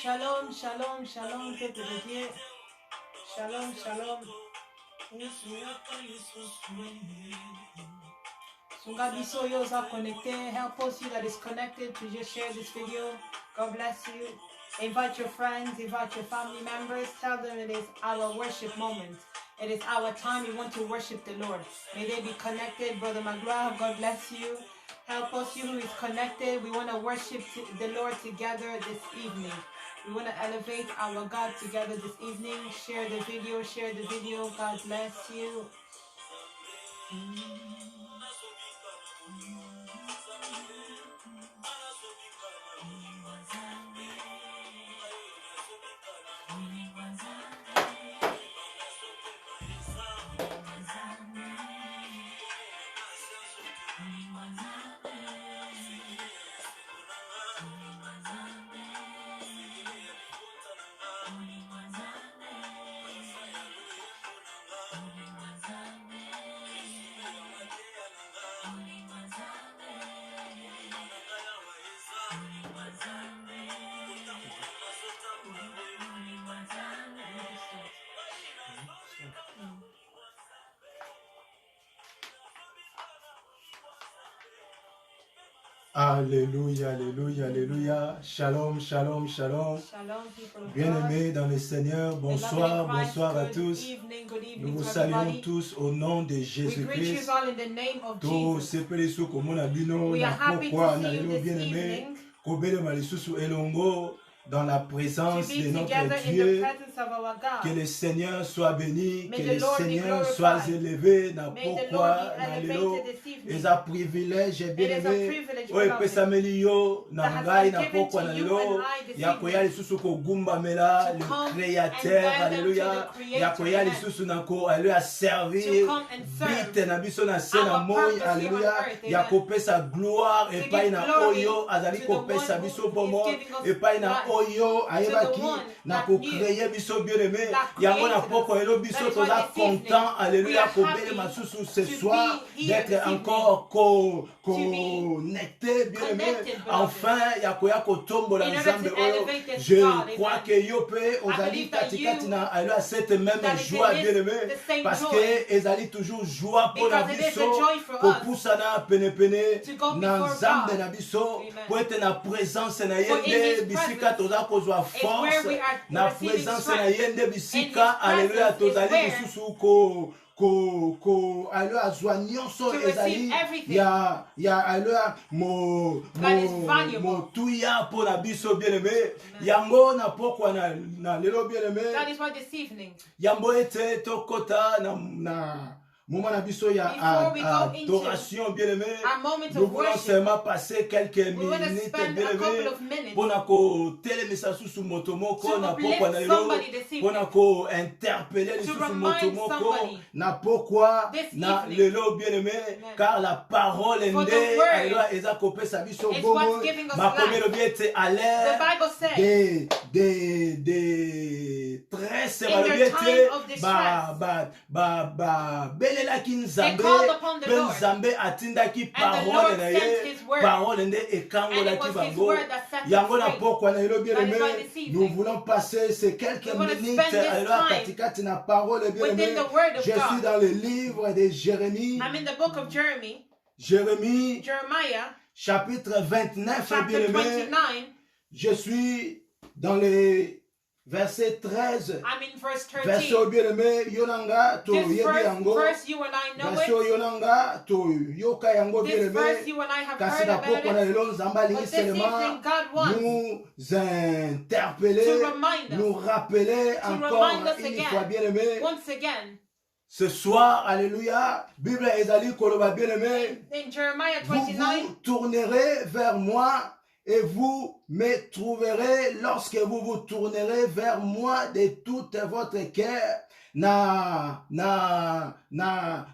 Shalom, shalom, shalom, peuple de Dieu. Shalom, shalom. Sungabiso Yosa connected. Help us you that is connected to just share this video. God bless you. Invite your friends, invite your family members. Tell them it is our worship moment. It is our time. We want to worship the Lord. May they be connected. Brother McGrath, God bless you. Help us, you who is connected. We want to worship the Lord together this evening. We want to elevate our God together this evening. Share the video, share the video. God bless you. Alléluia, alléluia, alléluia. Shalom, shalom, shalom. Bien-aimés dans le Seigneur, bonsoir, bonsoir à tous. Nous vous saluons tous au nom de Jésus-Christ. Tous ces pélisous comme on a dit, nous pourquoi nous bien-aimés, Kobele Malisusu Elongo, dans la présence de notre Dieu. Que le Seigneur soit béni, que le Seigneur soit élevé. Pourquoi les a privilèges bien-aimés. Oui, Pesamelio, Nangai, pourquoi Nalo, Yakoya Lisusu Kogumba Mela, le Créateur, alléluia. Yakoya Lisusu Nako, alléluia, servir. Bite Nabiso na Sena Moy, alléluia. Yakope sa gloire, et pas na Oyo, Azali Kope sa biso Bomo, et pas na Oyo, Ayebaki, Nako créé biso bien-aimé. Yango na poko elo biso toza content, alléluia, Kobele Masusu ce soir, d'être encore connecté, bien-aimé. Enfin, Yakoya Kotombo la Nzambe Oyo. Je crois que Yope, Ozali Katikati na alléluia, cette même joie, bien-aimé. Parce que Ezali toujours joie pour la biso, pour poussana pene na Nzambe na biso, pour être na présence na yende, bisika toza kozwa force, na présence na yende bisika, alléluia, tozali bisusu ko alléluia azwa nyonso ezali ya alléluia mo tuya po na biso bien-aimé yango na pokwa na lelo bien-aimé yambo ete tokota na moment d'abisso, il y a adoration, bien-aimé. Nous voulons seulement passer quelques minutes, bien-aimé, pour nous télémessager sous motomoko, pour nous interpeller sous motomoko, na pourquoi, na lelo, bien-aimé, car la parole est née, alors ils ont coupé sa vie sur Bomo, ma première bien était à l'air des tresses, belle babelelaki nzambe called upon the mpe Lord. nzambe atindaki And the parole Lord na sent ye his word. parole nde And it ekangolaki was his bango word that set us yango na free. pokwa na elelo bien That is aimé why this nous evening, voulons passer ces quelques we're going to minutes spend this alors time katikati na parole bien within aimé the word of je suis God. dans le livre de Jérémie I'm in the book of Jeremiah, chapitre 29 bien chapter aimé 29. je suis dans les verset 13 I'm in verse verset 13. bien aimé yonanga to This yebi yango verse you and I know verset it. yonanga to yoka yango bien This verse aimé you and I have kasi heard na about pokwa na it. lelo nzambe alingi But this seulement evening God wants nous interpeller, to remind us, nous rappeler encore remind us une again, fois bien aimé. once again, Ce soir, alléluia, Bible ezali koloba bien aimé. in Jeremiah Vous 29, vous tournerez vers moi et vous me trouverez lorsque vous vous tournerez vers moi de tout votre cœur. Na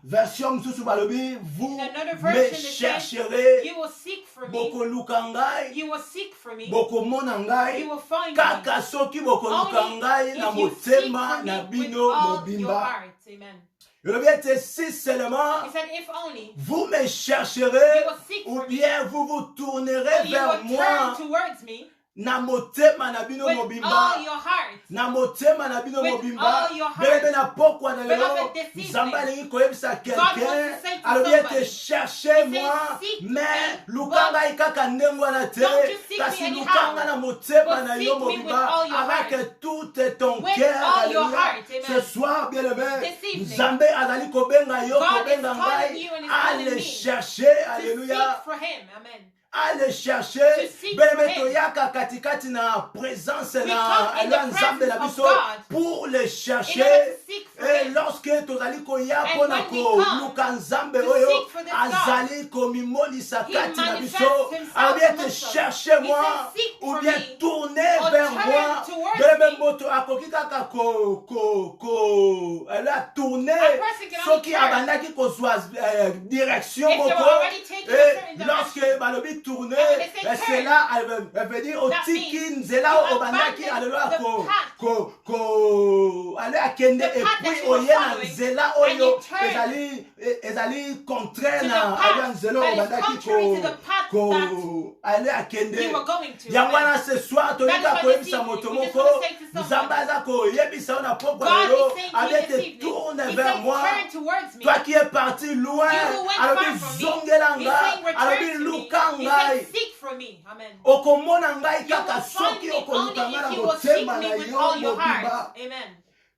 version msusu balobi, vous me chercherez. you will seek for me. Boko lukangai. You will seek for me. Boko monangai. You will find Kaka me. soki boko lukangai na If you seek motema for na me with bino all your mobimba. heart. Amen. Yolobi ete si seulement He said, if only vous me chercherez you will seek ou for me, bien vous vous tournerez or you vers will moi turn towards me na motema na bino with mobimba. all your heart. Na motema na bino With mobimba. all your heart. Belebe na pokwa na lelo. Beloved, this evening, Nzambe alingi koyebisa God wants quelqu'un. to say to Alobi ete somebody, cherchez-moi. seek Mais me, lukanga ikaka ndenge wana te. don't you seek Kasi me anyhow, lukanga na motema but na seek yo me with mobimba. all your Avec heart. tout ton With cœur. all your Alléluia. heart. Amen. Ce soir, bien aimé. This evening, Nzambe azali kobenga yo, God is kobenga calling ngai. you and is calling Allez me chercher. to Alléluia. seek for him. Amen. Allez chercher. To seek Bien for aimé, him. toyaka katikati na présence We na come in the alwa nzambe na presence biso of God pour les in chercher. order to seek for Et him. lorsque tozali koya And mpona when we come koluka nzambe to oyo seek for this God, azali komimonisa he kati na manifests biso himself alobi ete amongst us. cherchez-moi He says, "Seek ou for bien me, tournez or vers turn moi. towards Belebe me." moto akoki kaka elle a tourné A person can only soki turn abandaki kozwa direction if they were moko already taking a certain et lorsque direction. balobi tourner And when they say c'est turn, là elle veut dire that otiki means nzela you oyo obandaki abandon alelo the path. ale akende The et path that puis you were oye na following, nzela and you oyo turn ezali contraire to the na path alwa nzela that is obandaki contrary to the path ale akende you were going to. yango Amen. wana ce soir tolinga That is why this koyebisa evening, moto we just moko want to say to someone, nzambe aza koyebisa yo na pokwa God lelo is saying to you this abete evening, tourne He vers says, moi. turn towards me. Toi qui es parti loin, You who went alobi far from me, zongela He's nga, saying, alobi return to me. luka He ngai. says, seek for me. Amen. Okomona ngai You kaka will find soki me okoluka only ngai na if you will seek motema me na with yo all your mobimba. heart. Amen.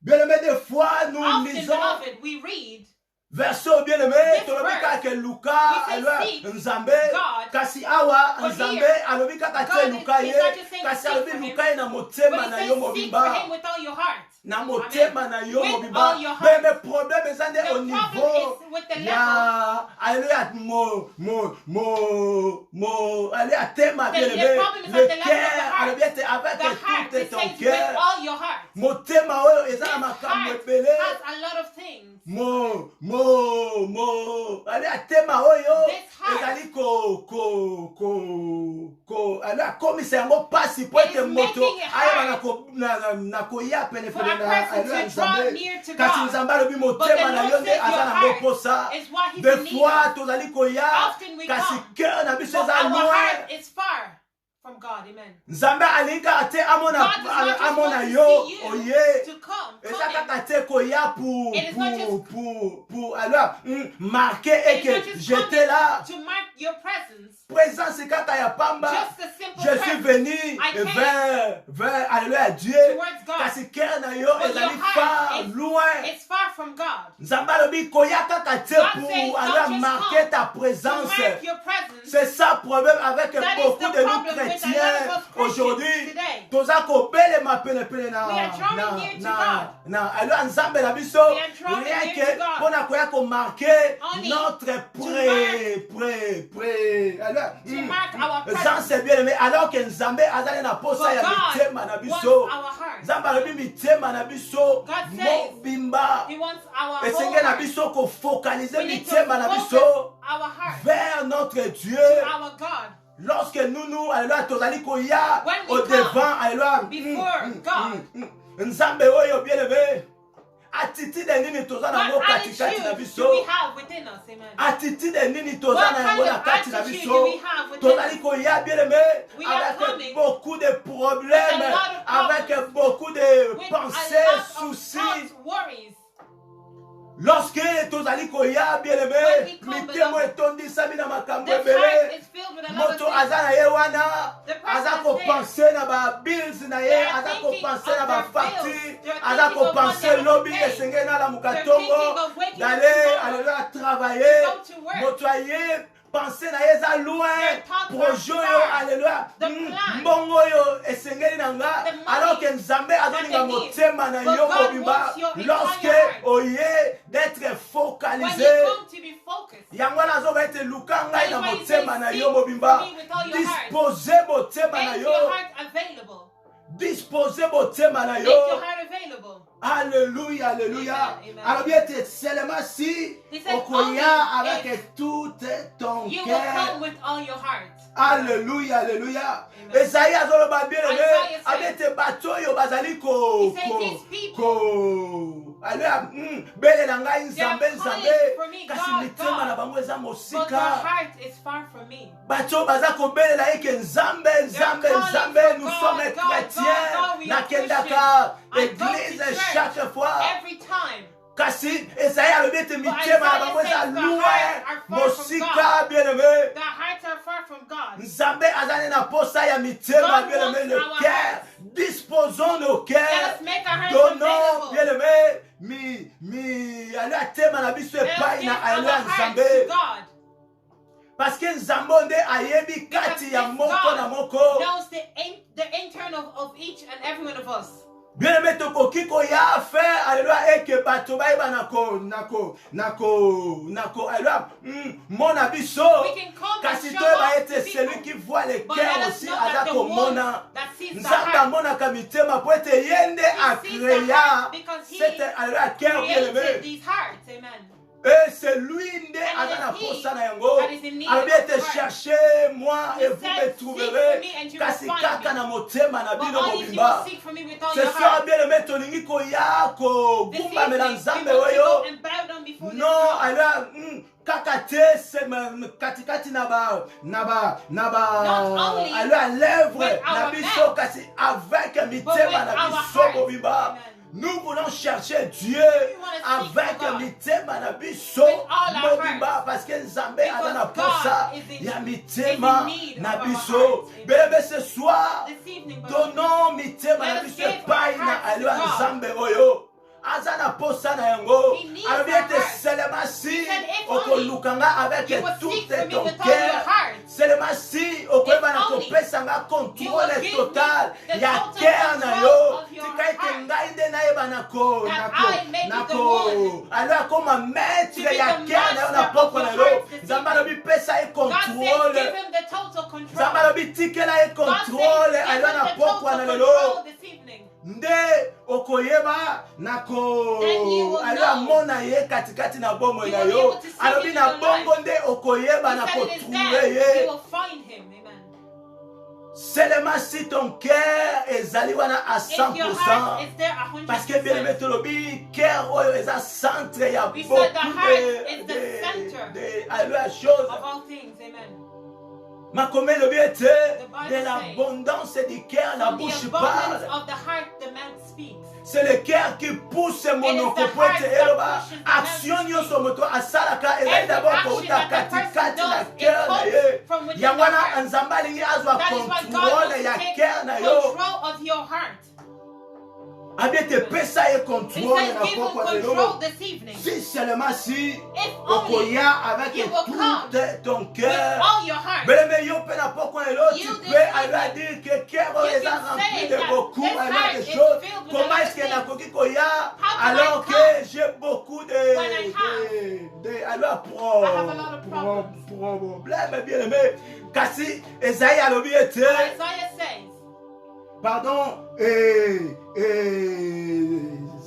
Bien-aimé, des fois nous Often, lisons beloved, we read verset bien-aimé, this tolobi verse. kaka Luka, We say alwa seek Nzambe, God. kasi awa But Nzambe here, alobi kaka God te is Luka ye, not just saying kasi seek alobi for him, Luka ye na But motema He na says, yo seek for mobimba. Him with all your heart. Na motema na yo With mobimba. all your heart. Mais problème eza nde au The niveau problem is with the level. ya alléluia alléluia tema bien The aimé. problem is Le at the level of the cœur heart. alléluia te avec The heart, tout it ton says with cœur. all your heart. Motema oyo eza na This makambo heart ebele. has a lot of things. alléluia tema oyo This heart ezali alléluia komisa yango pasi po ete is moto making it ayeba na koya For penepene a na person alléluia to draw nzambe near to kasi God. nzambe alobi But the motema na Lord yo nde says aza your nango heart posa is what He's des in need fois of. tozali koya Often we kasi come, cœur na biso but eza our loin heart is far from God. Amen. nzambe alingi kaka te God does not just amona want to yo see you oye to come. eza kaka te koya It is not just- pour alors marquer et It is not que just j'étais là coming to mark your presence. présence kaka ya pamba Just a simple je suis presence. venu I came vers alléluia Dieu towards God. kasi cœur na yo But ezali your heart far is- loin It's far from God. nzambe alobi koya kaka te God pour says, alléluia don't just marquer come ta To présence. mark your presence. C'est ça le problème avec That is beaucoup the de nous problem with a lot chrétiens of us Christians aujourd'hui. today. Toza kopelema penepene na We are drawing near to God. allo nzambe na biso We are drawing rien near que to God. mpona koya komarke Only notre To mark our Jean presence. c'est bien aimé alors que nzambe azali na posa But ya God mitema na wants biso our heart. nzambe alobi mitema na biso God says mobimba He wants our whole esenge na heart. biso kofocalize We need to mitema na focus biso our heart vers notre Dieu. to our God. Lorsque nous, alléluia, tozali koya When we au come devant, alléluia, before God. Nzambe oyo bien aimé, attitude nini toza na What ngo katikati na attitude biso? do we have within us? Amen. Attitude nini toza What na kind yango na of kati na attitude biso? do we have within Tozali us? koya bien aimé We are avec coming beaucoup de problèmes, with a lot of avec problems, beaucoup de with pensées, a lot of soucis. thoughts, worries. Lorsque tozali koya bien When aimé, we come, mitemo beloved, etondisami na makambo The heart ebele. is filled with a lot of Moto things. aza na ye wana, The person aza is kopense na ba bills na ye, They are aza thinking kopense of na ba their facture, bills. They are aza thinking of what kopense they have to lobi pay. esengeli nalamuka They're tongo, thinking of waking up d'aller, tomorrow alléluia, travailler. to go to work. Moto aye, pense na ye eza loin, Their thoughts are projet yo, far. alléluia, The plan. mbongo yo esengeli na nga, The money alors que Nzambe azolinga that they need. motema na But yo God mobimba, wants your entire lorsque heart. oye d'être When focalisé. you come to be focused, Yango nazoba ete luka ngai na That is why he motema says, na seek yo mobimba. for me with all your heart. Dispose motema na make yo. your heart available. Dispose motema na Make your yo. heart available. Alléluia, alléluia. Amen, amen. Alors bien ete seulement si He said, okoya only avec if tout ton You will cœur. come with all your heart. Alléluia, alléluia. Amen. Esaïe azoloba bien aimé. Isaiah said- Abete bato oyo bazali He said, these people- Alléluia. Belela ngai They are nzambe calling nzambe. for me, Kasi God, mitema God. na bango eza But their mosika. heart is far from me. Bato baza kobelela eke nzambe nzambe calling nzambe for nous God, sommes God, chrétiens God, we are nakendaka Christians. I go to église church chaque fois Every time. kasi esayi alobi ete mitema na bango eza Isaiah says the loin hearts are far from mosika bien aimé Their hearts are far from God. nzambe azali na posa ya mitema God bien aimé wants le our cœur hearts. disposons nos Let cœurs us make our hearts donnons bien available. aimé ali atema na biso Let us epai give na our ali ya hearts to nzambe God. parce que nzambe nde ayebi kati ya Because moko na God moko knows the internal of each and every one of us. bien aimé tokoki koya faire alléluia eke bato bayeba alléluia mona biso We can come and kasi show toyeba off ete to celui people. qui voit les But cœurs let us aussi know that aza the one komona that sees the nzambe heart, amonaka mitema po ete ye nde sees the acréa heart because he cette alléluia cœur bien created aimé these hearts. Amen. et c'est lui nde And aza na it is he posa na yango that is in need alobi of ete heart. cherchez moi He et vous said, me "Seek trouverez for me and you will kasi find kaka me." na motema na But bino only if you mobimba will seek for me with all ce your soir heart. bien aimé tolingi koya This kogumbamela evening, we nzambe want to oyo go and bow down before this non God. alors kaka te katikati na ba Not only alors à lèvre with na our biso mouth, kasi avec with mitema na our biso heart. mobimba Amen. nous voulons chercher Dieu wanna seek avec for God. mitema na biso With all our mobimba hearts. parce que nzambe aza na Because posa God is in- ya is mitema in need na of our biso hearts. Amen. bébé ce soir This evening, beloved, donnons mitema Let na us biso give epai our na hearts to alio ya God. nzambe oyo aza na posa na yango He needs alobi our ete hearts. seulement si He said, if okolukanga avec you will tout seek for me ton with all your cœur heart. seulement si okoyeba na only kopesanga you contrôle will give total me the ya total cœur na control yo of your tika ete heart. ngai nde nayeba That I may be the one alo akoma maître to be ya the cœur na yo na master poko of na your yo heart this nzambe evening. alobi pesa ye God says, contrôle give him the total control. nzambe alobi tikela ye God says, contrôle give alio him na the poko total na control lelo this evening. nde okoyeba nako Then you will alo know. amona ye katikati na bomoi You na will be yo able to see alobi him na in your life. bongo nde okoyeba na He said it is kotrouve there ye you will find him. Amen. seulement si ton cœur ezali wana à If your 100%. heart is there 100%. Parce que bien aimé tolobi cœur oyo eza centre ya We beaucoup said the heart is the center allo chose of all things. Amen. makomé lobi ete Bible de says, l'abondance du cœur la From the bouche abundance parle. of the heart, the mouth speaks. C'est le cœur qui pousse monoko the po heart ete that eloba pushes the mouth action to nyonso moto asalaka ezali Every d'abord action kouta that the person katikati na does, it cœur na comes ye from within yango the wana heart. nzambe alingi azwa That is why God contrôle wants to ya take cœur na yo control of your heart. abi ete pesa ye He contrôle says, na give him poko ya control lelo this evening. si seulement si If only okoya avec you will come tout ton with cœur all your heart. beleme yo mpe na poko na lelo tu You peux this aller à dire que cœur oyo you eza can rempli say de that beaucoup this alors heart des is choses filled with comment a lot est-ce of que nakoki koya How can alors I que come j'ai beaucoup when I alors I have a lot of problems. problème bien aimé kasi Esaïe alobi ete Isaiah says, pardon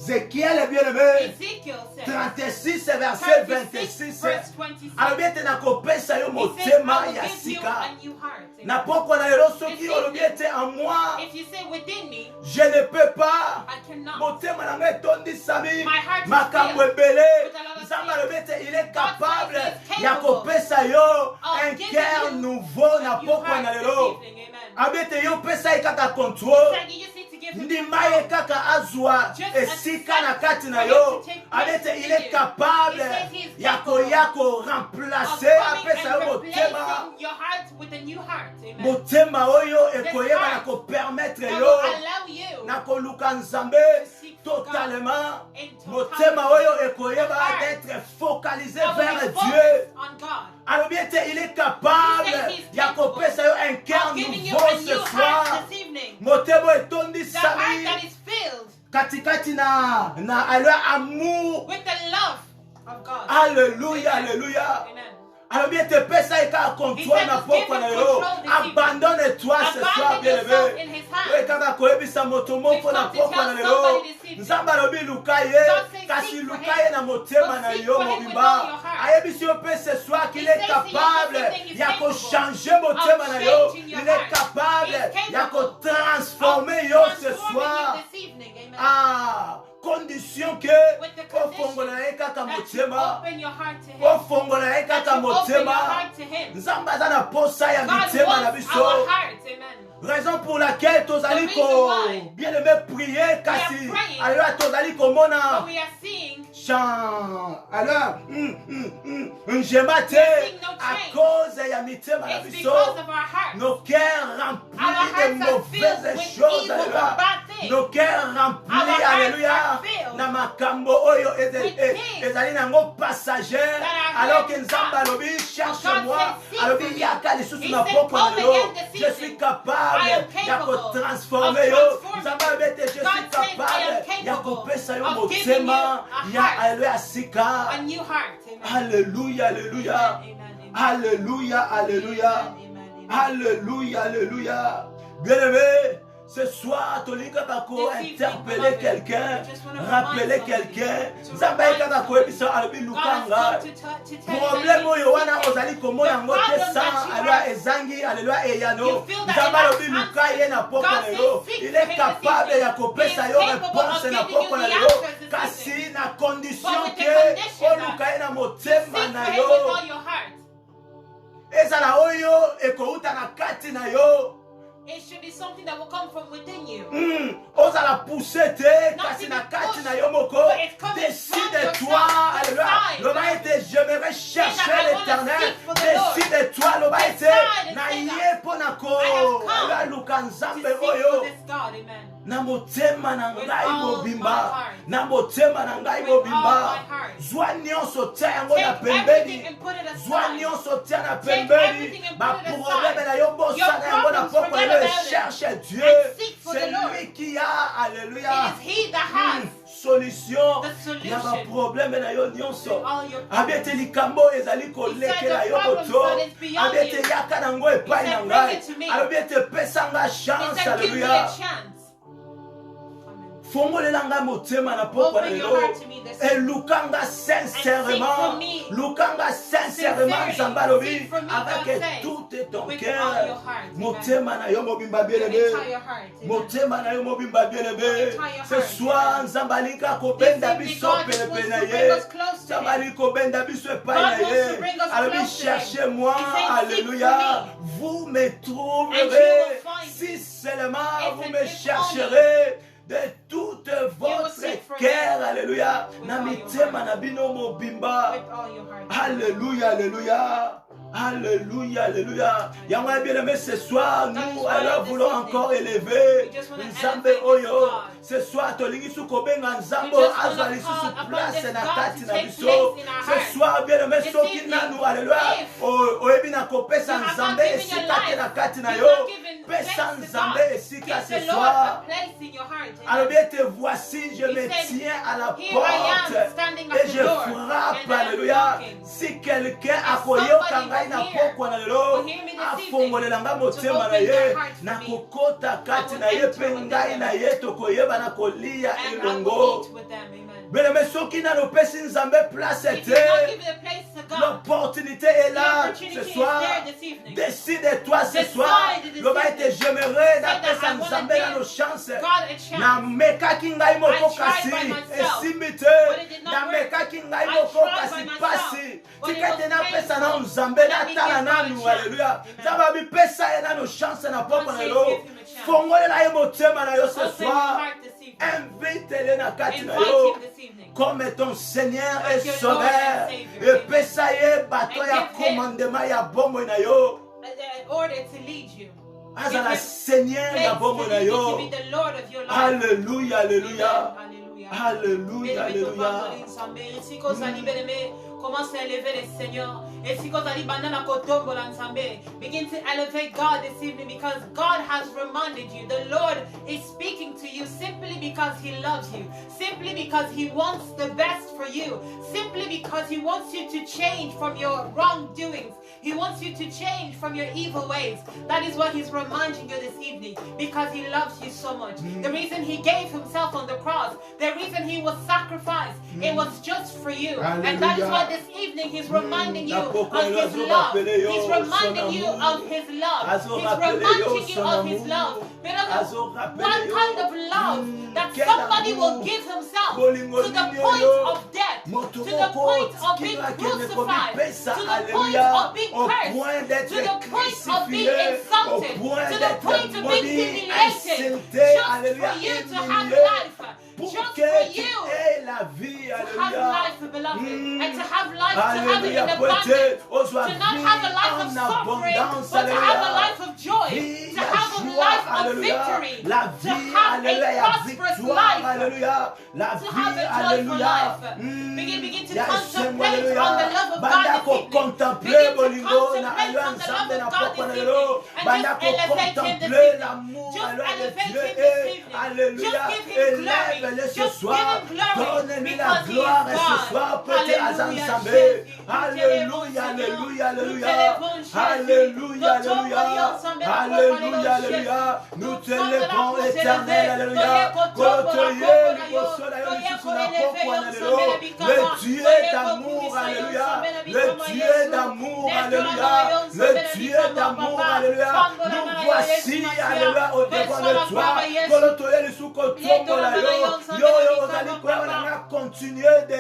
Ézéchiel bien aimé Ezekiel says, 36 verset 36 26 verse 26. alobi ete nakopesa yo He says, motema I will ya give you sika a new heart. Amen. na pokwa na lelo soki olobi ete en moi if you say within me, je ne peux pas, I cannot. motema na ngai etondisami My heart is makambo filled ebele, with a lot of nzambe things. alobi ete il est God capable says he's ya capable kopesa yo of un giving cœur you nouveau na a new pokwa heart na this lelo. evening. Amen. Abi ete yo pesa ye kaka control, Saying you just need to give him ndima ye control. kaka azwa Just esika na accept kati na for yo. him to take Abi place ete il in est you. capable He says he is ya capable remplacer of coming apesa yo and motema. replacing your heart with a new heart. Amen. Motema oyo ekoyeba na heart kopermettre That will yo allow you na koluka nzambe seek totalement. in Motema totality. oyo ekoyeba heart d'être focalisé That will be vers focused Dieu. on God. alobi ete il est capable He said he's ya capable kopesa yo un cœur of giving you nouveau a ce new soir. heart this evening. Motema The heart etondisami that is filled katikati na alwa amour. with the love of God. Alléluia, Amen. alléluia. Amen. alobi ete pesa ye kaka contrôle na pokwa na yo. Abandonne-toi ce soir, Abandon yourself bien-aimé. in his Oyo hand. kaka koyebisa moto moko na pokwa na lelo. Nzambe alobi luka ye, kasi luka ye na motema na yo mobimba. Ayebisi yo pe ce soir qu'il est capable ya kochanger motema na yo. Il est capable ya kotransformer yo ce soir. Ah, condition que ofongola ye kaka motema. Ofongola ye kaka motema. Nzambe aza na posa ya mitema na biso. Raison pour laquelle tozali ko bien-aimé prier kasi alors tozali komona chant alors njema te à cause ya mitema na biso. Nos cœurs remplis de mauvaises choses, alléluia. Nos cœurs remplis, alléluia, na makambo oyo ezali nango passager, alors que nzambe alobi cherche-moi, alobi yaka lisusu na pokwa na lelo. Je suis capable ya kotransformer yo. Nzambe alobi ete je suis capable ya kopesa yo motema ya alléluia sika. Alléluia, alléluia. Alléluia, alléluia. Alléluia, alléluia. Bien-aimé, ce soir, tu as interpeller quelqu'un, rappeler quelqu'un. Zambaye kaka koyebisa alobi lukanga. Problème oyo wana ozali komona ngo te sans alwa ezangi alléluia eyano. Nzamba alobi luka ye na pokwa na yo. Il est capable ya kopesa yo réponse na pokwa na yo. Kasi na condition que oluka ye na motema na yo. Ezala oyo ekouta na kati na yo. It should be something that will come from within you. Ozala pousser te kasi na kati na yo moko. Décide-toi, alléluia. Loba ete j'aimerais chercher l'Éternel. Décide-toi, loba ete na ye pona ko. Alléluia luka nzambe oyo. Na motema na ngai mobimba. Na motema na ngai mobimba. Zwa nyonso tia yango na pembeni. Zwa nyonso tia na pembeni. Ba problème na yo bosa na yango na pokwa na yo. Cherche Dieu. C'est lui qui a, alléluia, solution. Il y a un problème na yo nyonso. Abete likambo ezali koleke na yo boto. Abete yaka na ngo epai na ngai. Abete pesa nga chance, alléluia. Fongolela nga motema na pokwa na lelo. Et lukanga sincèrement. Lukanga sincèrement nzambe alobi avec tout ton cœur. Motema na yo mobimba bien-aimé. Motema na yo mobimba bien-aimé. Ce soir nzambe alika kobenda biso pepe na ye. Nzambe alika kobenda biso epai na ye. Alobi cherchez-moi, alléluia. Vous me trouverez. Si seulement vous me chercherez de toute votre cœur, alléluia. Na mitema na bino mobimba. Alléluia, alléluia. Alléluia, alléluia. Yamwa bien-aimé, ce soir, nous alors voulons encore élever Nzambe Oyo. Ce soir, tolingi sukobenga Nzambo azali susu place na kati na biso. Ce soir, bien-aimé, soki nanu, alléluia. Oyebi na kopesa Nzambe esika te na kati na yo. Pesa Nzambe esika ce soir. Alors bien, te voici, je me tiens à la porte et je frappe, alléluia. Si quelqu'un a koyoka ngai na pokwa na lelo, afongolela nga motema na ye, na kokota kati na ye pe ngai na ye tokoyeba na kolia elongo. Bien aimé, ceux qui n'ont pas si nous avons place, l'opportunité est là ce soir. Décide-toi ce soir. Le baïté, j'aimerais d'appeler ça nous amène à nos chances. Na meka kingai moko kasi esimite. Na meka kingai moko kasi pasi. Tikete na pesa na uzambe na tala nanu. Alléluia. Zaba mi pesa na nos chances na popo na lo. Fongole la motema na yo ce soir. Invite-le na kati na yo. Comme ton Seigneur et Sauveur. Et pesa ye bato ya commandement ya bombo na yo. Order to lead you. Azala Seigneur ya bombo na yo. Alléluia, alléluia. Alléluia, alléluia. Commence à élever le Seigneur. Begin to elevate God this evening because God has reminded you. The Lord is speaking to you simply because He loves you. Simply because He wants the best for you. Simply because He wants you to change from your wrongdoings. He wants you to change from your evil ways. That is what He's reminding you this evening because He loves you so much. The reason He gave Himself on the cross, the reason He was sacrificed, it was just for you. And that is why this evening He's reminding you of His love. He's reminding you of His love. He's reminding you of His love. Beloved, what kind of love that somebody will give himself to the point of death, to the point of being crucified, to the point of being cursed, to the point of being insulted, to the point of being humiliated, just for you to have life. Just for you to have life, beloved, and to have life, to have it in abundance, to not have a life of suffering, but to have a life of joy, to have a life of victory, to have a prosperous life, to have a joyful life. Begin to contemplate on the love of God this evening. Begin to contemplate on the love of God this evening, and just elevate Him this evening. Just elevate Him this evening. Just give Him glory. Just give Him glory because He is God. Alléluia, alléluia, alléluia, alléluia, alléluia, alléluia, alléluia. Nous te levons, Éternel, alléluia. Le Dieu d'amour, alléluia. Le Dieu d'amour, alléluia. Le Dieu d'amour, alléluia. Nous voici, alléluia, au devant de toi. Continuer de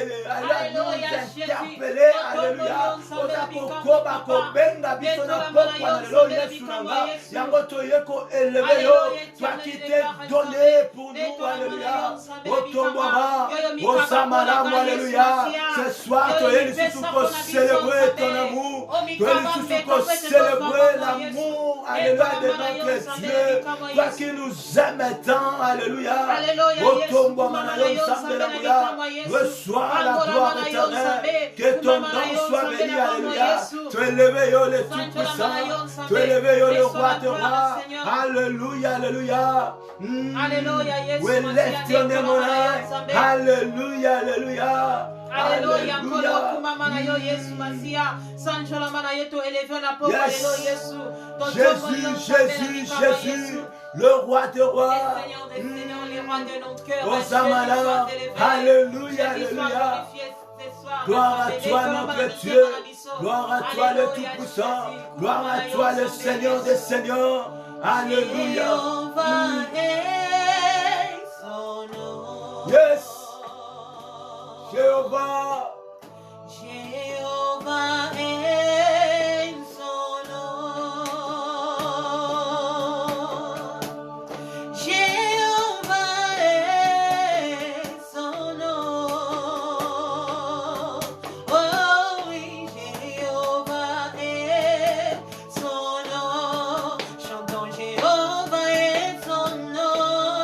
nous interpeller, alléluia. Ozakokoba kobenga biso na pokwa lelo Yesu nanga. Yango toyeko élevé yo. Toi qui t'es donné pour nous, alléluia. Otombaba, Osamala, alléluia. Ce soir, tu es ici pour célébrer ton amour. Tu es ici pour célébrer l'amour, alléluia, de notre Dieu. Toi qui nous aimes tant, alléluia. Otombaba, alléluia. Reçois la gloire éternelle. Que ton nom soit béni, alléluia. Tu es élevé, le Tout-Puissant. Tu es élevé, le Roi de Rois. Alléluia, alléluia. Alléluia, We lift your name on high. Alléluia, alléluia. Alléluia, encore kumama na yo Yesu Masia, sanjola mana yeto élevé na poko lelo Yesu. Jésus, Jésus, Jésus, le Roi de Rois. Les rois de notre cœur. Hosanna, alléluia, alléluia. Gloire à toi notre Dieu, gloire à toi le Tout-Puissant, gloire à toi le Seigneur des Seigneurs. Alléluia. Yes. Jéhovah. Jéhovah est son nom. Jéhovah est son nom. Oh oui, Jéhovah est son nom. Chantons Jéhovah est son nom.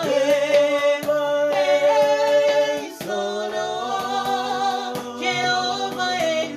Jéhovah est son nom. Jéhovah est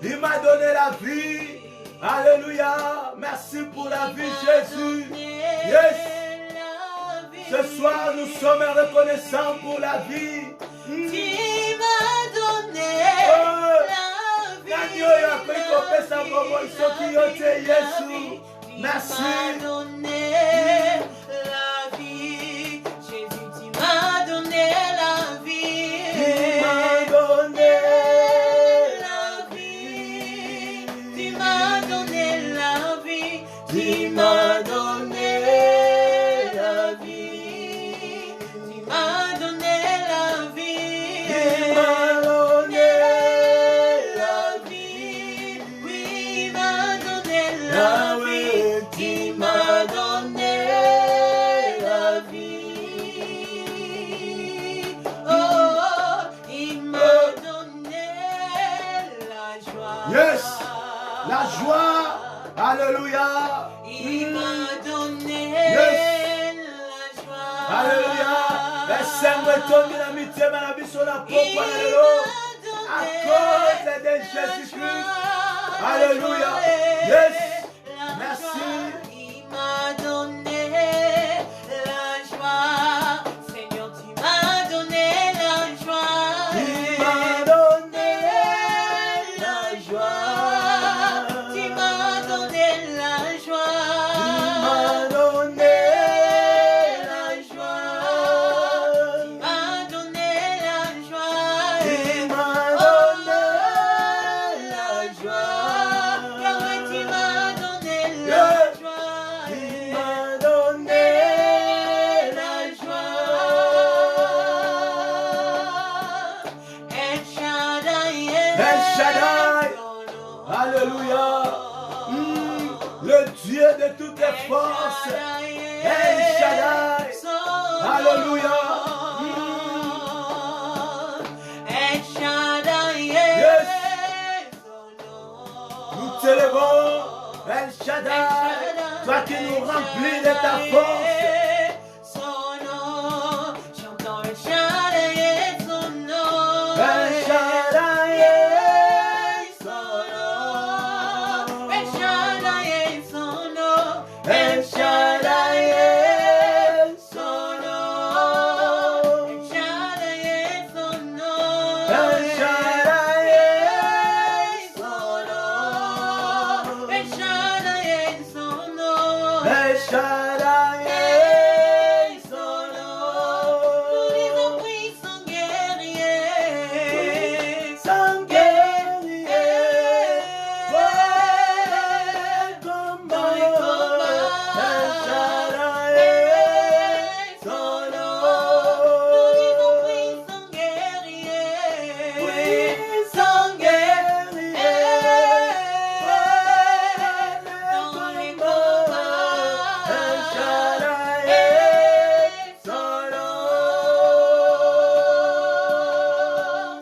Il m'a donné la vie. Alléluia. Merci pour la vie, Jésus. Yes. Ce soir, nous sommes reconnaissants pour la vie. Tu m'as donné la vie. Merci. Tu m'as donné la vie. Jésus, tu m'as donné la vie. Tu m'as donné la vie. Tu m'as donné la vie. Tu m'as donné la vie. Tu m'as donné la vie. Tu m'as donné la vie. Oui, il m'a donné la vie. Tu m'as donné la vie. Oh, il m'a donné la joie. Yes. La joie. Alléluia. Il m'a donné Yes. la joie. Alléluia. Laissez-moi tomber la mitié, ma vie sur la pompe. À cause de Jésus-Christ. Alléluia. Yes. Merci. Il m'a donné la joie. Seigneur, tu m'as donné la joie. Il m'a donné la joie. Tu m'as donné la joie. Il m'a donné la joie. Tu m'as donné la joie. Il m'a donné la joie. Yahweh, tu m'as donné la joie. Il m'a donné la joie. El Shaddai. El Shaddai. Alléluia. Le Dieu de toutes les forces. El Shaddai. Alléluia. El Shaddai. Yes. Nous t'élevons, El Shaddai, toi qui nous remplis de ta force. Son nom, chantons El Shaddai et son nom. El Shaddai est son nom. El Shaddai et son nom. El Shaddai est son nom. El Shaddai et son nom. El Shaddai est son nom. El Shaddai et son nom. El Shaddai est son Tous les nom. esprits sont guerriers. Sans guerrier, Dans les combats. El Shaddai est son Tous les nom. esprits sont guerriers. Oui, sans guerrier, Dans les combats. El Shaddai est son nom.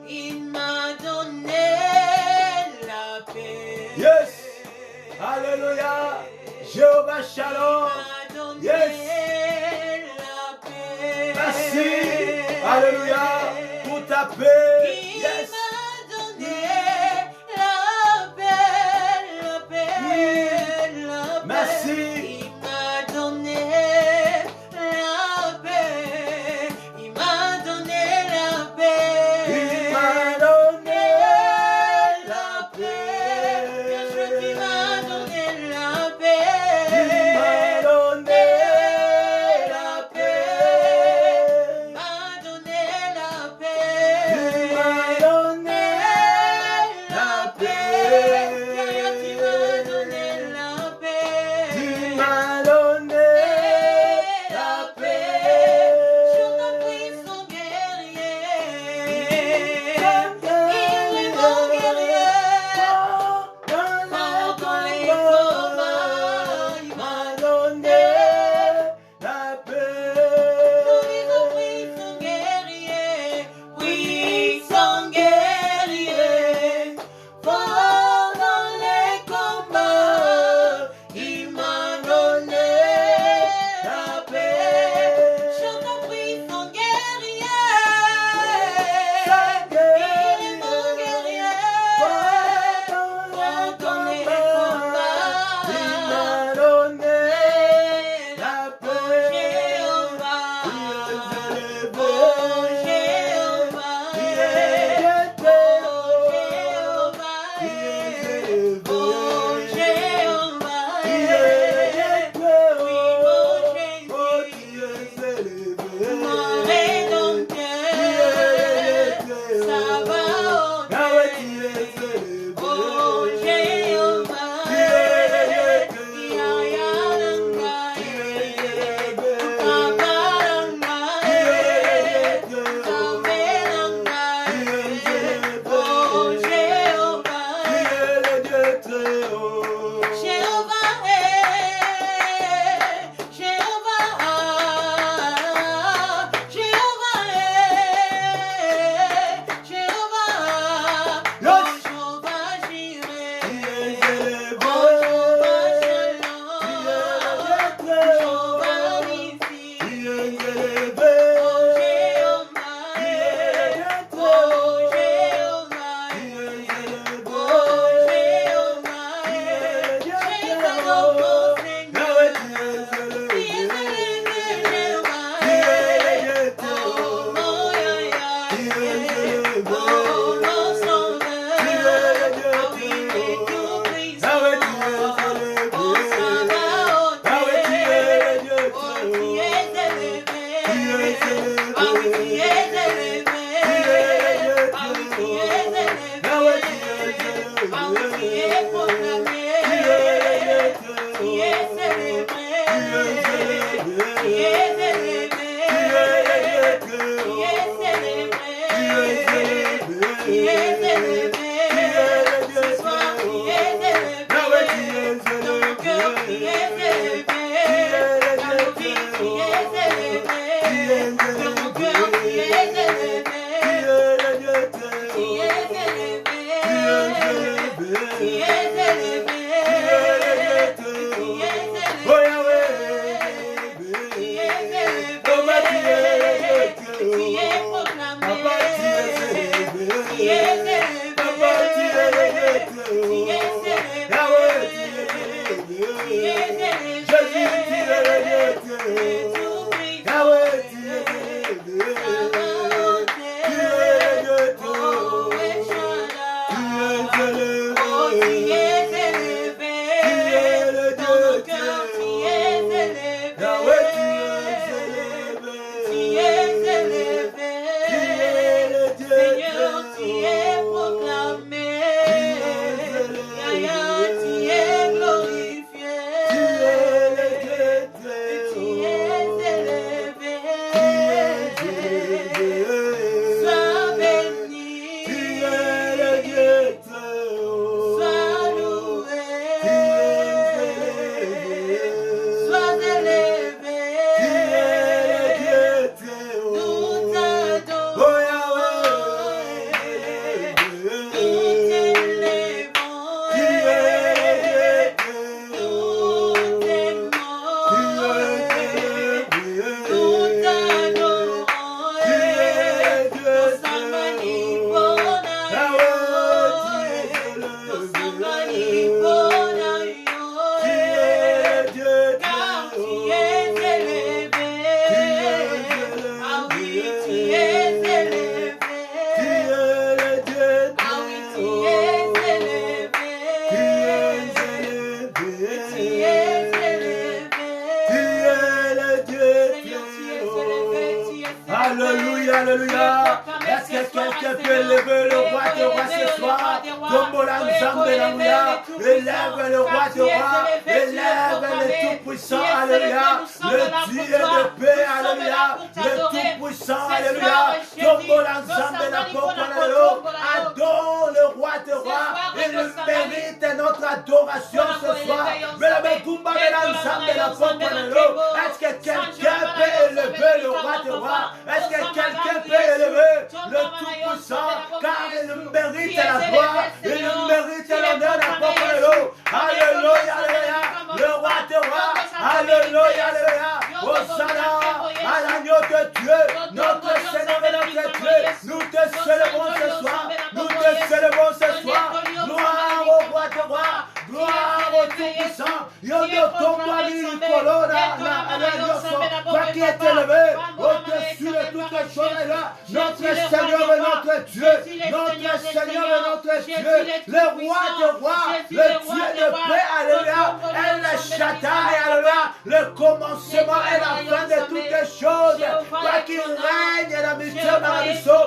Il m'a donné la paix. Yes, Alléluia, Jéhovah Shalom. Il m'a donné Yes. la paix. Merci, Alléluia, pour ta paix. Il Yes, m'a donné la paix, la paix, la paix. Merci. Il m'a donné la paix. Il m'a donné la paix. il m'a donné la Bien sûr, tu paix. m'as donné la Il m'a paix. donné Alléluia. Est-ce que quelqu'un peut lever le roi de roi ce soir? Tombola Nzambe, élève le roi de roi, élève le tout-puissant, alléluia. Le Dieu de paix, alléluia. Le tout-puissant, alléluia. Tombola Nzambe, adore le roi de roi. Il mérite notre adoration ce soir. Est-ce que quelqu'un peut élever le roi de roi? Est-ce que quelqu'un peut élever le tout-puissant? Car il mérite la gloire, il mérite l'honneur, la gloire. Alléluia, alléluia. Le roi de roi, alléluia, alléluia. Hosanna à l'agneau de Dieu, notre Seigneur et notre Dieu. Nous te célébrons ce soir, nous te célébrons ce soir. Gloire au roi de roi, gloire au tout-puissant. Toi qui es élevé au-dessus de toutes les choses, notre Seigneur et notre Dieu, notre Seigneur et notre Dieu, le roi de roi, le Dieu de paix, alléluia, El Shaddai, alléluia, le commencement et la fin de toutes les choses. Toi qui règnes la mission dans la mission,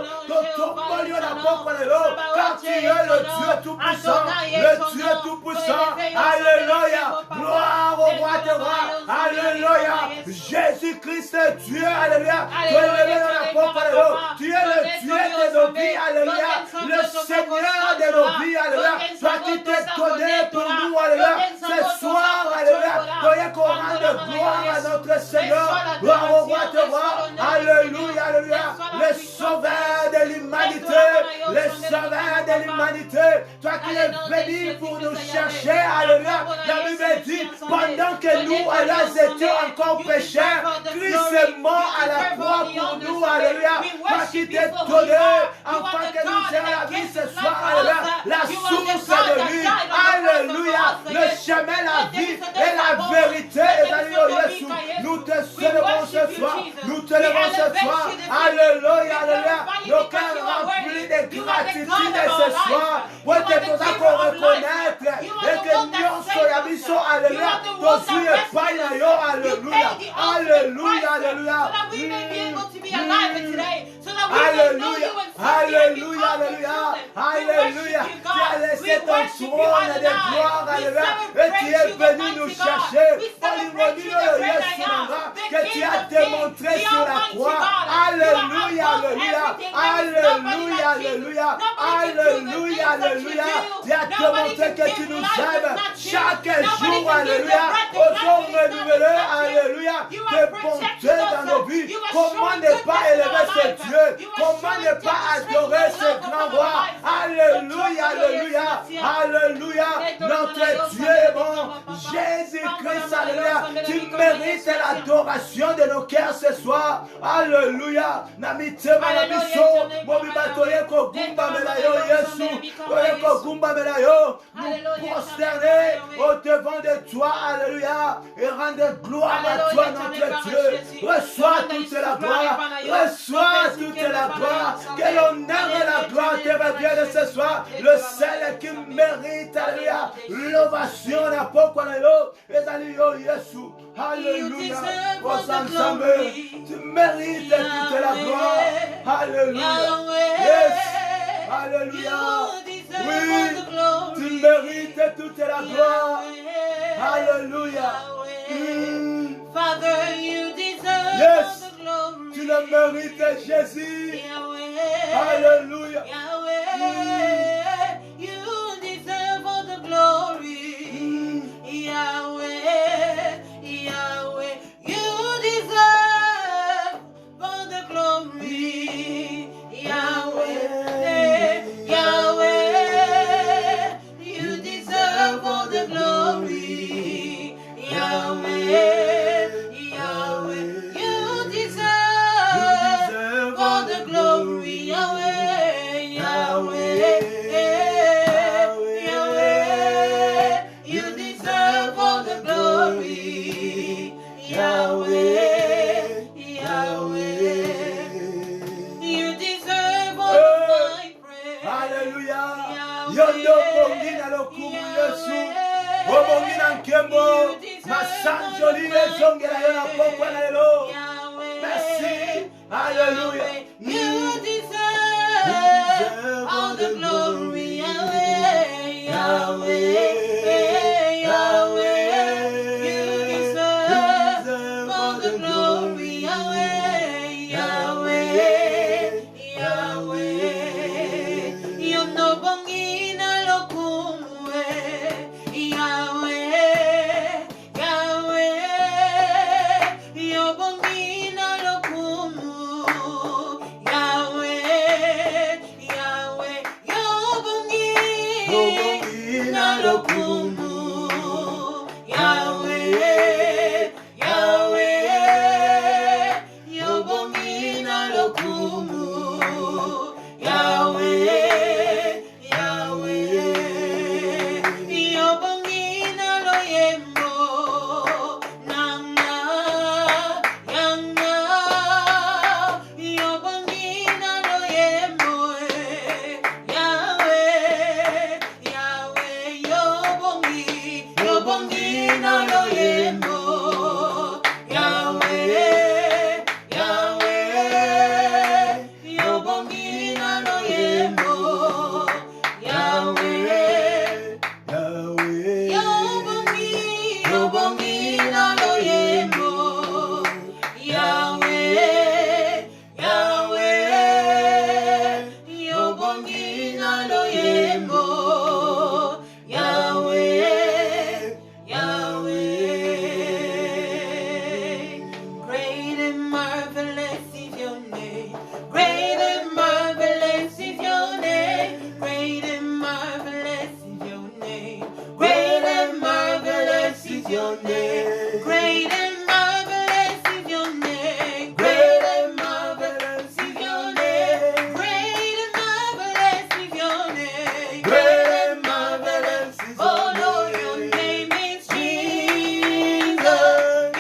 car tu es le Dieu tout-puissant, le Dieu tout-puissant, alléluia, gloire au roi de roi, alléluia, Jésus-Christ est Dieu, alléluia, tu es levé dans la porte, alléluia, tu es le Dieu de nos vies, alléluia, le Seigneur de nos vies, alléluia, toi qui t'es donné pour nous, alléluia, ce soir, alléluia, soyez qu'on rende gloire à notre Seigneur, gloire au roi de roi, alléluia, alléluia, le sauveur de l'humanité, le sauveur de l'humanité, toi qui es venu pour nous chercher, alléluia, la Bible dit, pendant que nous, alors, étions encore pécheurs, Christ est mort à la croix pour nous, alléluia, toi qui t'es donné, afin que nous ayons la vie ce soir, alléluia, la source de vie, alléluia, le chemin, la vie et la vérité, Jésus, nous te célébrons ce soir, nous te levons ce soir, alléluia, alléluia, nos cœurs remplis de gratitude ce soir, pour que nous allons reconnaître et que nous soyons mis, alléluia, nos yeux paillent, alléluia, alléluia, alléluia, alléluia, alléluia, alléluia, alléluia, tu as laissé ton trône de gloire, alléluia, et tu es venu nous chercher, que tu as démontré sur la croix, alléluia, alléluia, alléluia, alléluia, alléluia, alléluia, tu as démontré que tu nous aimes chaque jour, alléluia, autant renouveler, alléluia, tes bontés dans nos vies, comment ne pas élever ce Dieu. Comment ne pas adorer ce grand roi? Alléluia, alléluia, alléluia. Notre Dieu est bon. Jésus-Christ, alléluia. Tu mérites l'adoration de nos cœurs ce soir. Alléluia. Namitema na biso. Mobibato yeko gumba melayo Yesu. Yeko gumba melayo. Nous prosterner au devant de toi. Alléluia. Et rendre gloire à toi, notre Dieu. Reçois toute la gloire. Reçois toute la gloire. Que l'honneur et la gloire te reviennent ce soir. Le seul qui mérite, alléluia, l'ovation, la pokwa na yo, ezali yo Yesu. Alléluia. Aux ensemble, tu mérites toute la gloire. Alléluia. Yes. Alléluia. Oui, tu mérites toute la gloire. Alléluia. Father, you deserve Yes. the glory. Tu le mérites, Jésus. Yahweh. Alléluia. Yahweh, you deserve all the glory. Yahweh, Yahweh, you deserve all the glory. Yahweh, Yahweh, you deserve all the glory. Yahweh, Yahweh, you deserve all the glory. Yahweh, Yahweh, Yahweh, you deserve all the glory. Yahweh, Yahweh, you deserve all my praise. Alléluia. Yondo bongina lokumu Yesu. Obongina nkembo. Masanjoli ezongela yo na pokwa na lelo. Merci. Alléluia. You deserve all the glory. Yahweh, Yahweh, Yahweh, you deserve all the glory. Yahweh, Yahweh, Yahweh, you no bongina lokumwe. Yahweh, Yahweh, you bongina lokumu. Yahweh, Yahweh, you bongina lokumu. Yahweh, Yahweh, you bongina lokumu. Yahweh, Yahweh, you bongina loyembo. Nanga, yanga, you bongina loyembo. Yahweh, Yahweh, you bongina loyembo. Yahweh, Yahweh, you bongina loyembo. Yahweh, Yahweh. you bongina loyembo. Yahweh, Yahweh, you bongina loyembo. Yahweh, Yahweh. Great and marvelous is your name. Great and marvelous is your name. Great and marvelous is your name. Great and marvelous is your name. Great and marvelous is your name. Great and marvelous is your name. Great and marvelous is your name. Great and marvelous is Oh your Lord, your name. name is Jesus.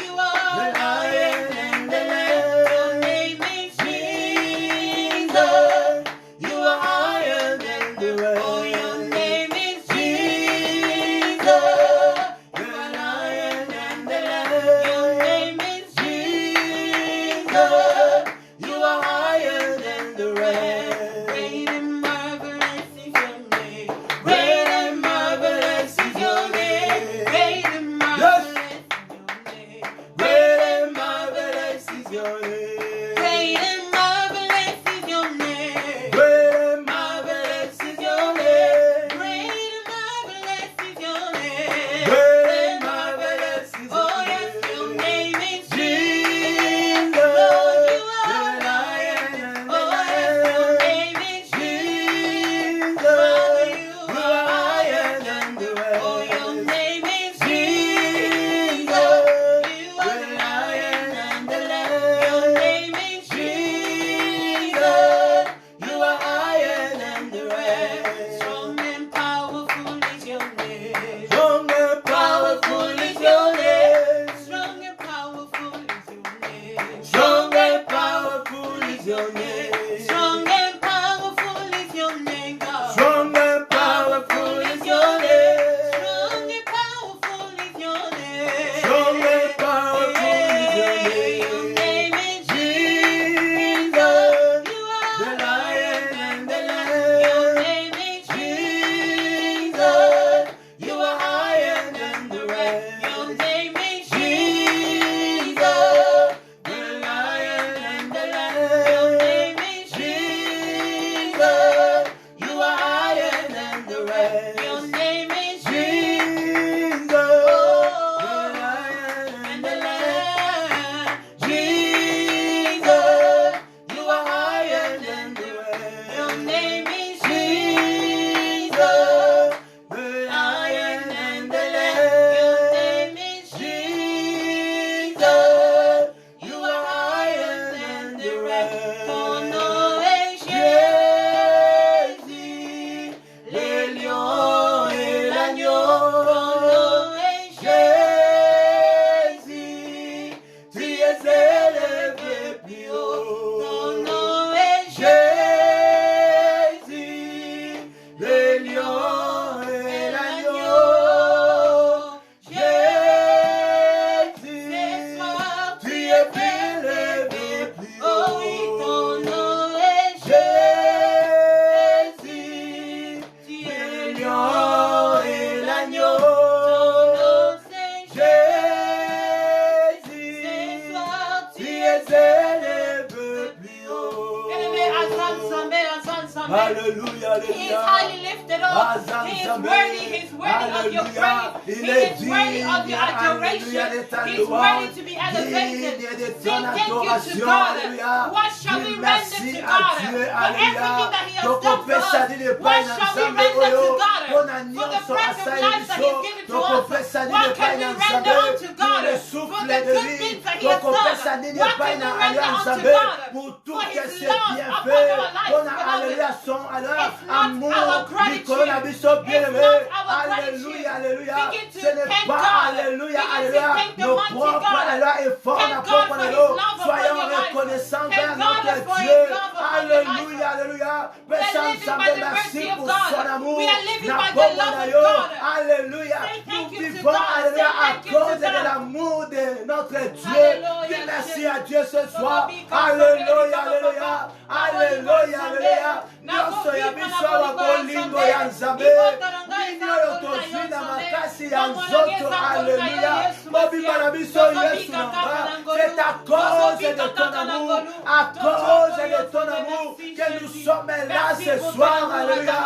You are the Lion and the Lamb. Your name is Jesus. You are higher than the rest. Oh, your name is Jesus. You are Lion and the Lamb. Your He's worthy of your praise. He is worthy of your adoration. He's worthy to be elevated. Say thank you to God. What shall we render to God for everything that He has done for us? What shall we render to God for the breath of life that He's given to us? What can we render unto God for the good things that He has done? What can we render unto God for His love upon our lives? It's not our gratitude. It's not our gratitude. Begin to thank God. Begin to thank the mighty God. Thank God for His love upon your life. Thank God for His love upon your life. We are living by the mercy of God. We are living by the love of God. Alléluia. Nous vivons, alléluia, à cause de l'amour de notre Dieu. Dis merci à Dieu ce soir. Alléluia, alléluia. Alléluia, alléluia. Nyonso ya biso wa bolingo ya Nzambe. Ninyo yo tozwi na makasi ya nzoto. Alléluia. Mobimba na biso Yesu nanga. C'est à cause de ton amour. À cause de ton amour que nous sommes là ce soir. Alléluia.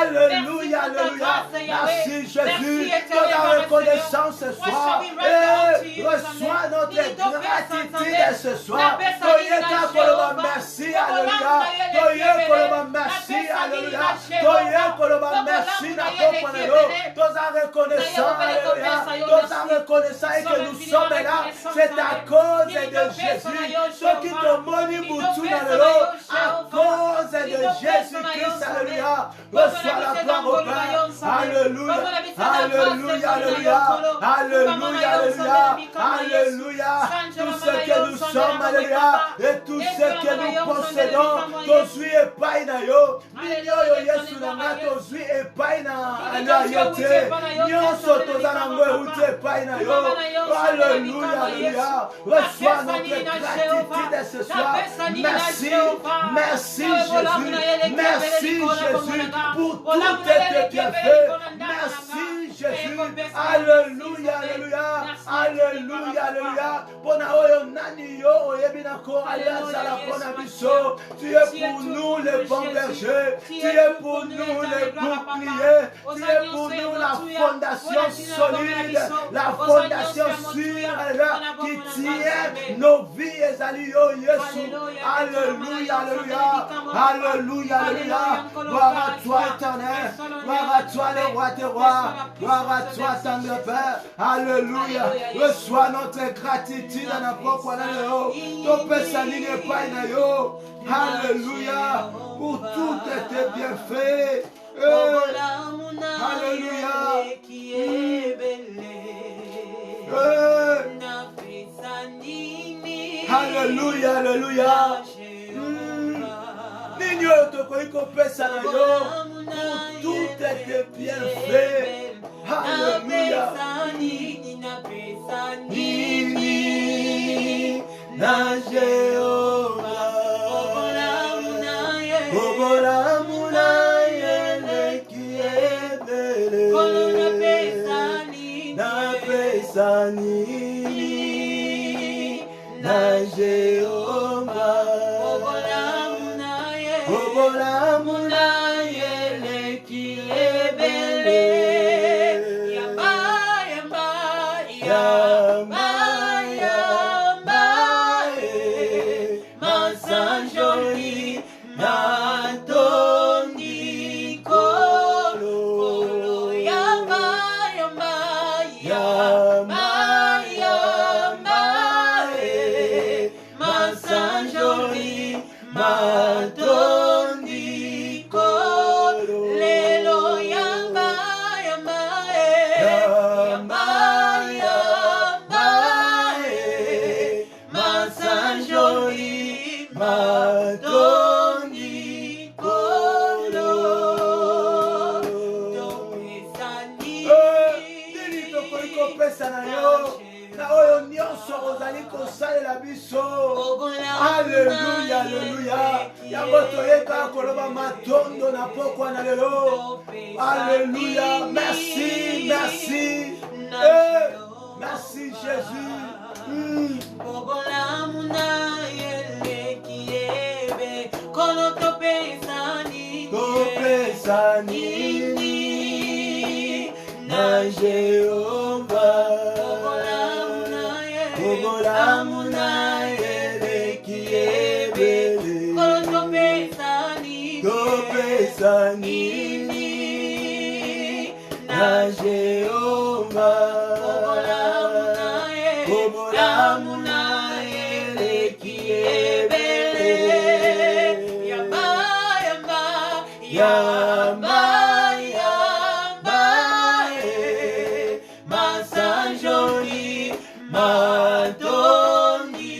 Alléluia, alléluia. Merci Jésus. De la reconnaissance ce soir. Et reçois notre gratitude ce soir. Toyeka koloba merci. Alléluia. Toyeka koloba merci. Alléluia. Toyeka koloba merci. Na kopanelo. Toza reconnaissant. Alléluia. Toza reconnaissant et que nous sommes là. C'est à cause de Jésus. Ceux qui t'ont moni moutou dans le lot. À cause de Jésus-Christ. Alléluia. Reçois la gloire au Père. Alléluia. Alléluia. Alléluia. Alléluia. Alléluia. Alléluia. Tout ce que nous sommes. Alléluia. Et tout ce que nous possédons. Tozui epai na yo. Minyoyo Yesu na nga tozui epai na yote. Nyonso toza na ngo euti epai na yo. Alléluia. Alléluia. Reçois notre gratitude ce soir. Merci. Merci Jésus. Merci Jésus pour tout ce que tu as fait. Merci Jésus. Alléluia. Alléluia. Alléluia. Alléluia. Pona oyo nani yo oyebi na ko alianza la pona biso. Tu es pour nous le bon berger. Tu es pour nous le bouclier. Tu es pour nous la fondation solide. La fondation sûre qui tient nos vies. Ezali yo Yesu. Alléluia. Alléluia. Alléluia. Alléluia. Gloire à toi éternel. Gloire à toi le roi des rois. Gloire à toi tendre Père. Alléluia. Reçois notre gratitude à n'importe quoi. Ton Père s'aligne pas na yo. Alléluia. Pour tout était bien fait. Alléluia. Alléluia. Alléluia. Nino tokoiko pesa na yo. Pour tout était bien fait. Alléluia. Nini na Jéhovah. Obola muna yele qui est belle. Na pesa nini na Jéhovah. Obola muna yele qui est belle. Alléluia, alléluia. Yabotoyeka koloba matondo na pokwa na lelo. Alléluia. Merci, merci. Merci Jésus. na Jehova Kobolamu na eleki ebele topesa nini na Jehova Kobolamu na eleki ebele Yamba Masanjoli Madoni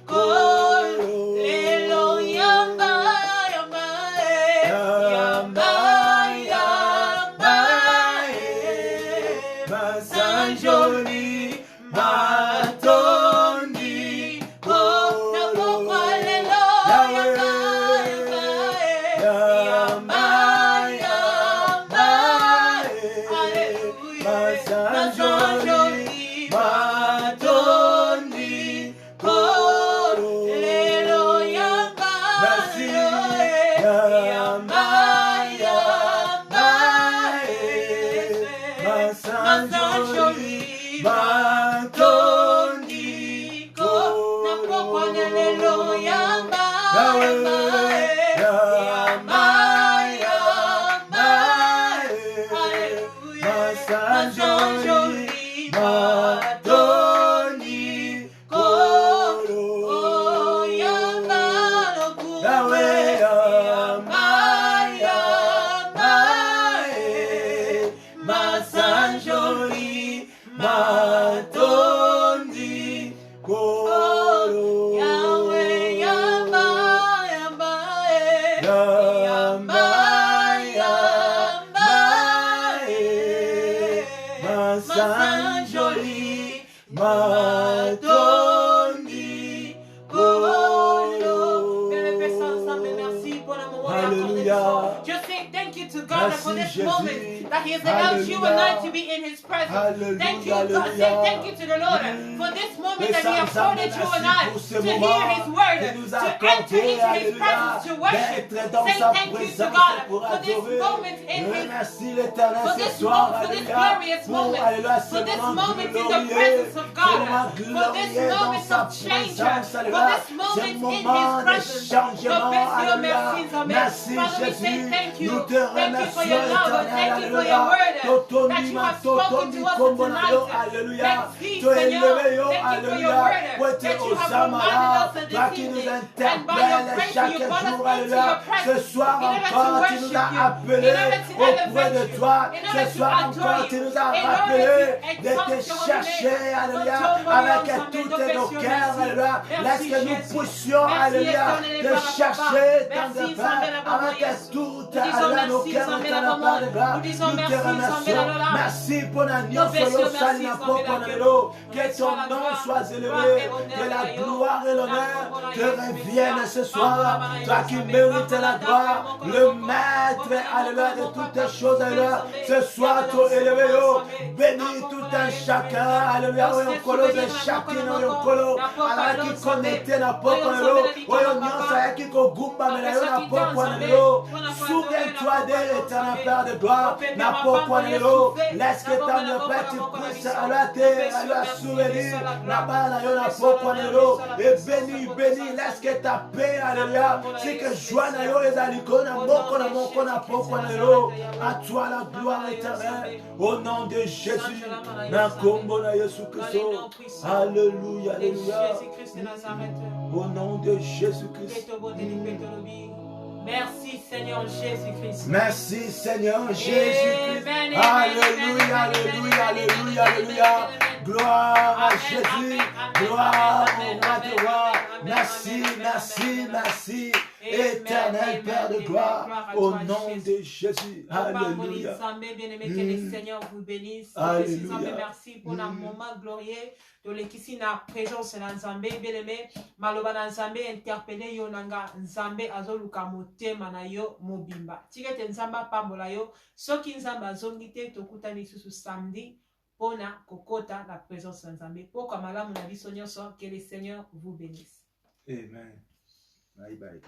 Kolo Lelo Yamba Masanjoli Madoni Kolo Hallelujah. Just say thank you to God for this moment that He has allowed you and I to be in His presence. Thank you, God. Say thank you to the Lord for this moment that He afforded you and I to hear His word, to enter into His presence, to worship. Say thank you to God for this moment in His, for this glorious moment, for this moment in the presence of God, for this moment of change, for this moment in His presence. Merci Jésus, nous te remercions Thank you for your word that you have spoken to us tonight. Alléluia. Tu es élevé, alléluia. Tu es au Samara, toi qui nous interpelles chaque jour, alléluia. Ce soir encore, tu nous as appelés auprès de toi. Ce soir encore, tu nous as rappelé de te chercher, alléluia, avec toutes nos cœurs, alléluia. Laisse que nous puissions, alléluia, te chercher dans le Père, avec toutes, alléluia, nos cœurs dans la part de gloire. Nous te remercions. Merci pour la nuit, que ton nom soit élevé, que la gloire et l'honneur te reviennent ce soir. Toi qui mérites la gloire, le maître, alléluia, de toutes les choses, alléluia. Ce soir, tu es élevé, bénis tout un chacun, alléluia, chacun, alléluia, qui connecté na poko lelo, oyo nyonso ayaki kogumba mela yo na poko lelo. Souviens-toi de l'éternel Père de gloire, na poko lelo. Laisse que ton Père tu puisses allumer, souvenir, na bala yo na poko lelo. Et bénis, laisse que ta paix, alléluia, c'est que joie na yo ezali kona moko na poko lelo. À toi la gloire éternelle, au nom de Jésus, na kombo na Yesu Christo. Alléluia, alléluia. Au nom de Jésus-Christ. Merci Seigneur Jésus-Christ. Merci Seigneur Jésus-Christ. Alléluia, alléluia, alléluia, alléluia. Gloire à Jésus. Gloire au roi des rois. Merci, merci, merci. Éternel Père de gloire, au nom de Jésus. Alléluia. Que le Seigneur vous bénisse. Alléluia. Merci pour un moment glorieux. To lekisi na présence na Nzambe beleme maloba na Nzambe interpeller yo nanga Nzambe azoluka motema na yo mobimba tikete Nzamba pambola yo soki Nzamba azongi te tokutani susu samedi pona kokota la présence na Nzambe poko malamu na biso nyonso que le Seigneur vous bénisse. Amen. Bye bye.